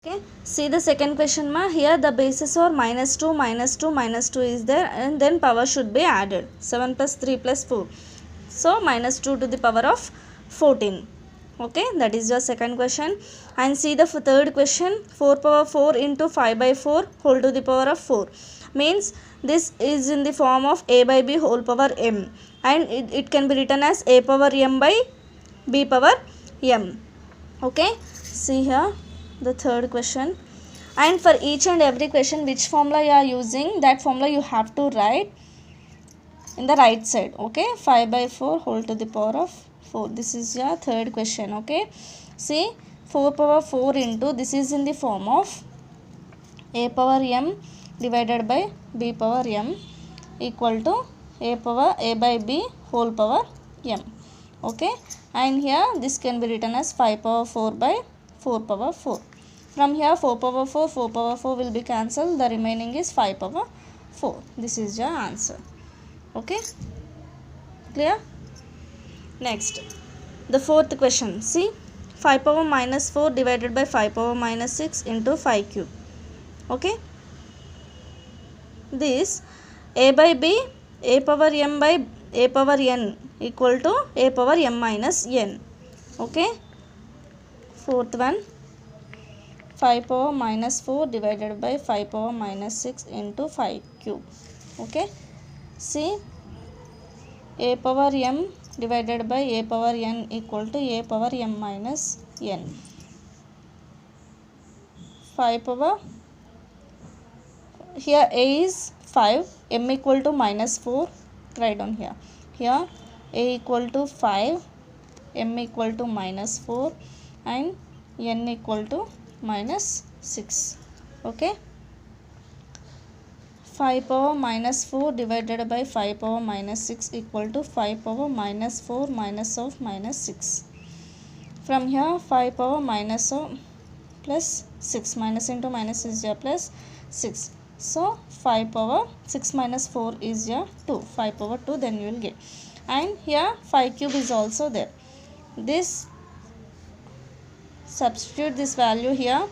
Okay, see the second question ma. Here the bases are minus 2, minus 2, minus 2 is there, and then power should be added. 7 plus 3 plus 4. So minus 2 to the power of 14. Okay, that is your second question. And see the third question. 4 power 4 into 5 by 4 whole to the power of 4. Means this is in the form of a by b whole power m. And it can be written as a power m by b power m. Okay, see here the third question. And for each and every question which formula you are using, that formula you have to write in the right side. Okay, 5 by 4 whole to the power of 4. This is your third question. Okay, see 4 power 4 into, this is in the form of a power m divided by b power m equal to a by b whole power m. Okay, and here this can be written as 5 power 4 by 4 power 4. From here 4 power 4 power 4 will be cancelled. The remaining is 5 power 4. This is your answer. Okay, clear? Next, the fourth question. See, 5 power minus 4 divided by 5 power minus 6 into 5 cube. Okay, this a by b, a power m by a power n equal to a power m minus n. Okay, fourth one, 5 power minus 4 divided by 5 power minus 6 into 5 cube. Okay, see, a power m divided by a power n equal to a power m minus n. 5 power, here a is 5, m equal to minus 4, write down here. Here a equal to 5, m equal to minus 4 and n equal to minus 6. Okay, 5 power minus 4 divided by 5 power minus 6 equal to 5 power minus 4 minus of minus 6. From here 5 power minus of plus 6, minus into minus is your plus 6. So 5 power 6 minus 4 is your 2. 5 power 2 then you will get. And here 5 cube is also there. This, substitute this value here,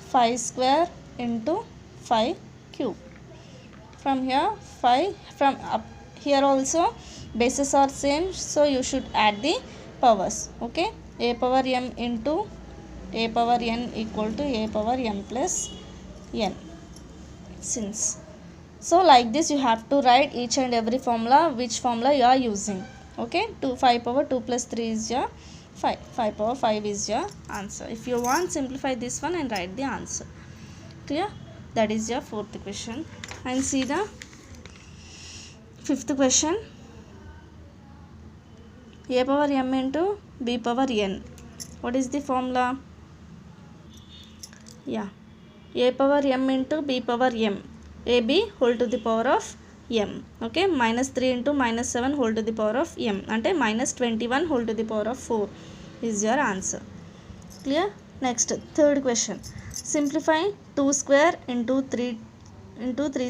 5 square into 5 cube. From here 5, from up here also bases are same, so you should add the powers. Okay, a power m into a power n equal to a power m plus n. Since so like this you have to write each and every formula, which formula you are using. Okay, 5 power 2 plus 3 is your 5. 5 power 5 is your answer. If you want, simplify this one and write the answer. Clear? That is your fourth question. And see the fifth question. A power m into b power n. What is the formula? Yeah, a power m into b power m. ab whole to the power of m. Okay, minus 3 into minus 7 whole to the power of m. Ante minus 21 whole to the power of 4 is your answer. Clear? Next, third question. Simplify 2 square into 3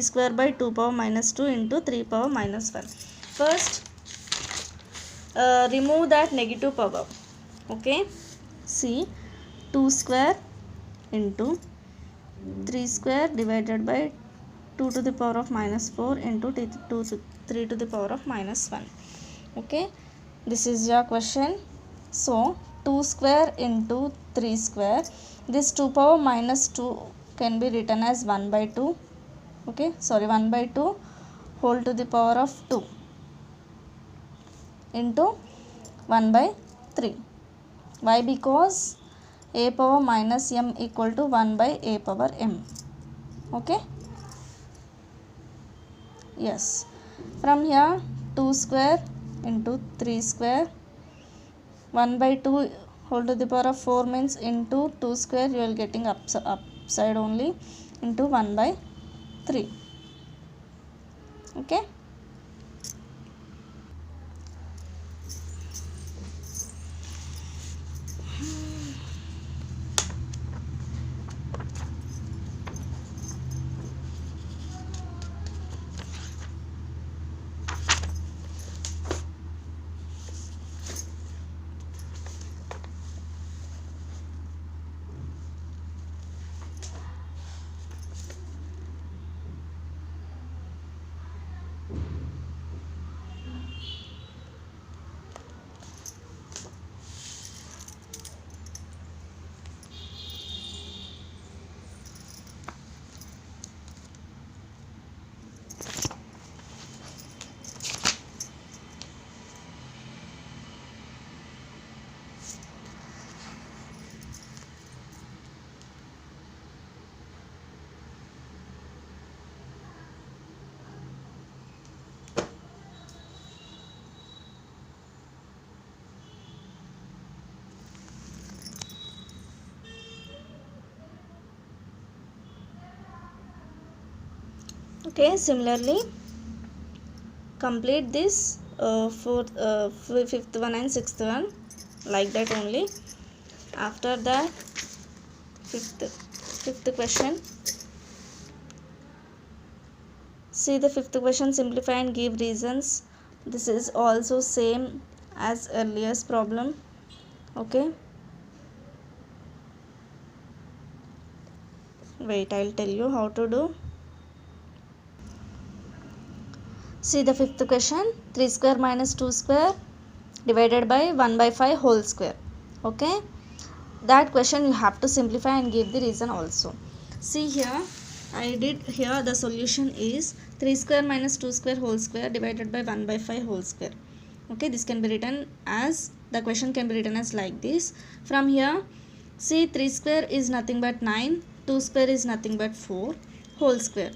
square by 2 power minus 2 into 3 power minus 1. First, remove that negative power. Okay, see, 2 square into 3 square divided by 2 to the power of minus 4 into 3 to the power of minus 1. Okay, this is your question. So 2 square into 3 square, this 2 power minus 2 can be written as 1 by 2. Okay, sorry, 1 by 2 whole to the power of 2 into 1 by 3. Why? Because a power minus m equal to 1 by a power m. Okay, yes. From here 2 square into 3 square, 1 by 2 whole to the power of 4 means into 2 square you will getting upside only into 1 by 3. Okay, Okay, similarly complete this fifth one and sixth one like that only. After that fifth question, see the fifth question, simplify and give reasons. This is also same as earlier problem. Okay, wait, I'll tell you how to do. See the fifth question, 3 square minus 2 square divided by 1 by 5 whole square. Okay, that question you have to simplify and give the reason also. See here, I did here the solution is 3 square minus 2 square whole square divided by 1 by 5 whole square. Okay, this can be written as, the question can be written as like this. From here, see 3 square is nothing but 9, 2 square is nothing but 4 whole square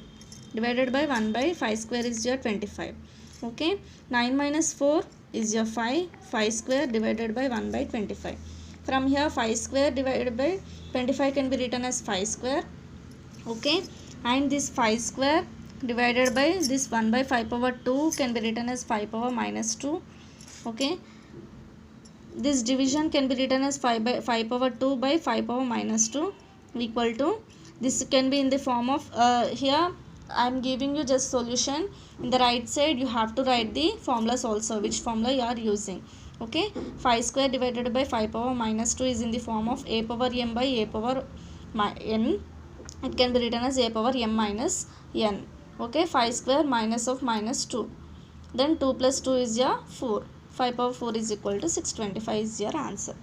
divided by 1 by 5 square is your 25. Okay, 9 minus 4 is your 5, 5 square divided by 1 by 25. From here 5 square divided by 25 can be written as 5 square. Okay, and this 5 square divided by this 1 by 5 power 2 can be written as 5 power minus 2. Okay, this division can be written as 5 power 2 by 5 power minus 2 equal to, this can be in the form of here I am giving you just solution. In the right side you have to write the formulas also, which formula you are using. Okay, 5 square divided by 5 power minus 2 is in the form of a power m by a power n. It can be written as a power m minus n. Okay, 5 square minus of minus 2, then 2 plus 2 is your 4, 5 power 4 is equal to 625 is your answer.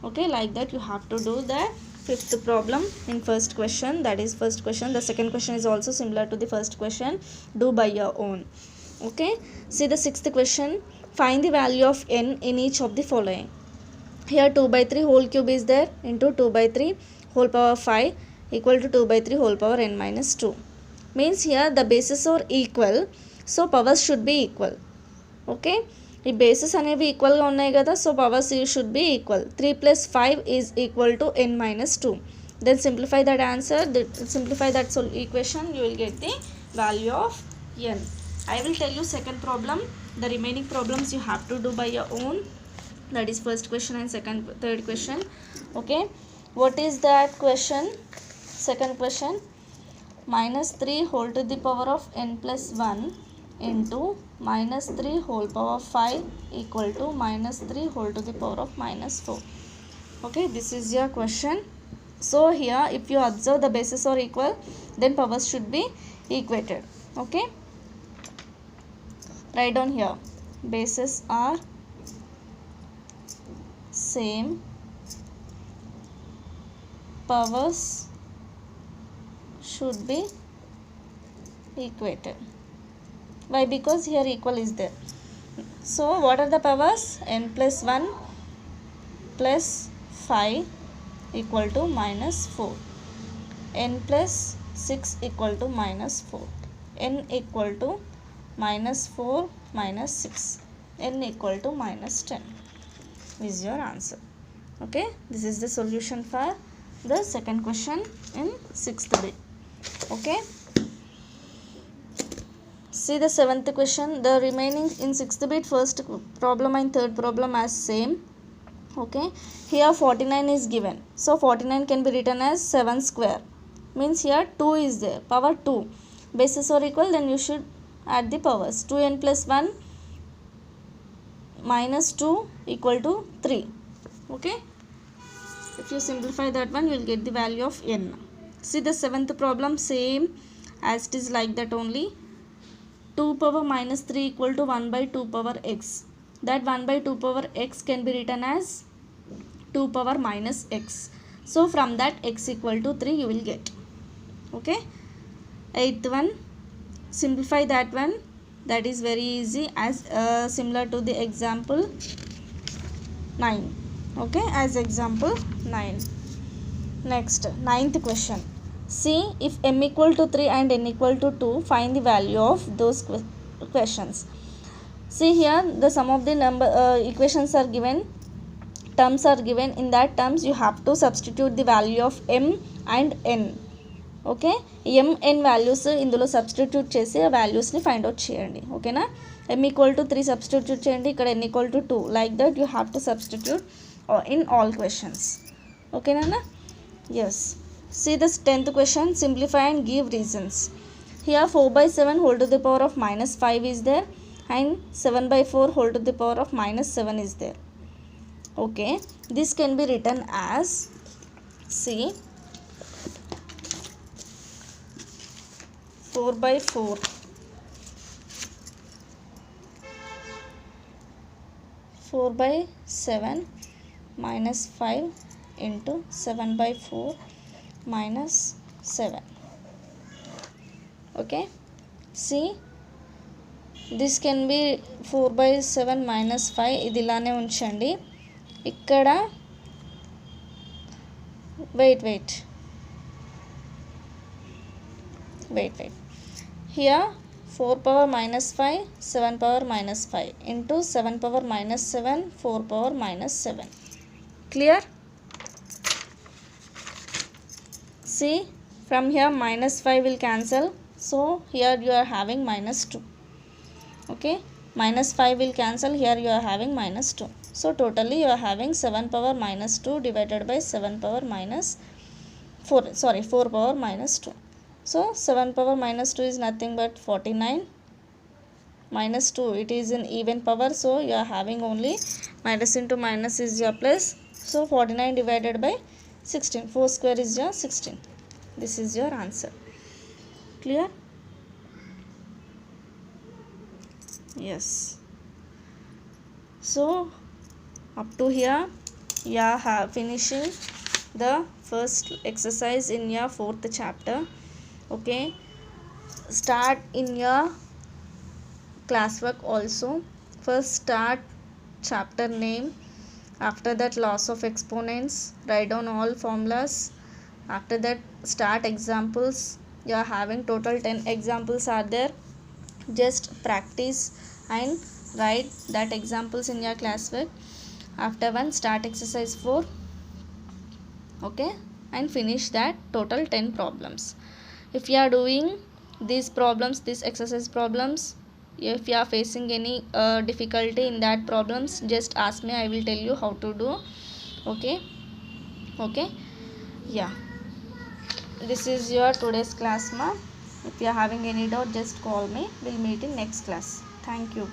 Okay, like that you have to do the fifth problem in first question, that is first question. The second question is also similar to the first question, do by your own. Okay, see the sixth question, find the value of n in each of the following. Here 2 by 3 whole cube is there, into 2 by 3 whole power 5 equal to 2 by 3 whole power n minus 2. Means here the bases are equal, so powers should be equal. Okay, ఈ bases అనేవి ఈక్వల్గా ఉన్నాయి కదా, so powers should be equal. 3 plus 5 is equal to n minus 2. Then simplify that answer, simplify that equation, you will get the value of n. I will tell you second problem. The remaining problems you have to do by your own. That is first question and third question. Okay, what is that question? Second question, minus 3 whole to the power of n plus 1 into minus 3 whole power 5 equal to minus 3 whole to the power of minus 4. Okay, this is your question. So here if you observe the bases are equal, then powers should be equated. Okay, write down here, bases are same, powers should be equated. Why? Because here equal is there. So what are the powers? n plus 1 plus 5 equal to minus 4, n plus 6 equal to minus 4, n equal to minus 4 minus 6, n equal to minus 10 is your answer. Okay, this is the solution for the second question in sixth bit. Okay, see the seventh question, the remaining in sixth bit, first problem and third problem as same. Okay, here 49 is given, so 49 can be written as 7 square. Means here 2 is there, power 2, bases are equal, then you should add the powers. 2n plus 1 minus 2 equal to 3. Okay, if you simplify that one, you will get the value of n. See the seventh problem, same as it is like that only. 2 power minus 3 equal to 1 by 2 power x. That 1 by 2 power x can be written as 2 power minus x. So from that x equal to 3 you will get. Okay, eighth one, simplify that one. That is very easy, as similar to the example 9. Okay, as example 9. Next, ninth question. See, if m equal to 3 and n equal to 2, find the value of those questions. See here, the sum of the number equations are given, terms are given. In that terms you have to substitute the value of m and n. Okay, M N values ఇందులో substitute చేసి ఆ వాల్యూస్ని find out చేయండి. ఓకేనా, m=3 substitute చేయండి, ఇక్కడ n=2. Like that you have to substitute in all questions. ఓకేనా? Yes. See this 10th question, simplify and give reasons. Here 4/7 whole to the power of -5 is there and 7/4 whole to the power of -7 is there. Okay, this can be written as, see, 4/4 4/7 -5 into 7/4 -7. Okay, see, this can be 4/7 -5. ఇది ఇలానే ఉంచండి. ఇక్కడ wait here 4 power -5 7 power -5 into 7 power -7 4 power -7. Clear? See, from here -5 will cancel, so here you are having -2. Okay, -5 will cancel, here you are having -2. So totally you are having 7 power -2 divided by 7 power -4 power -2. So 7 power -2 is nothing but 49. -2, it is in even power, so you are having only minus into minus is your plus. So 49 divided by 16, 4 square is your 16. This is your answer. Clear? Yes. So up to here you are finishing the first exercise in your 4th chapter. Okay, start in your classwork also. First start chapter name, after that loss of exponents, write down all formulas. After that start examples. You are having total 10 examples are there. Just practice and write that examples in your classwork. After one, start exercise 4. Okay, and finish that total 10 problems. If you are doing these problems, these exercise problems, if you are facing any difficulty in that problems, just ask me, I will tell you how to do. Okay, yeah, this is your today's class, ma. If you are having any doubt, just call me. We'll meet in next class. Thank you.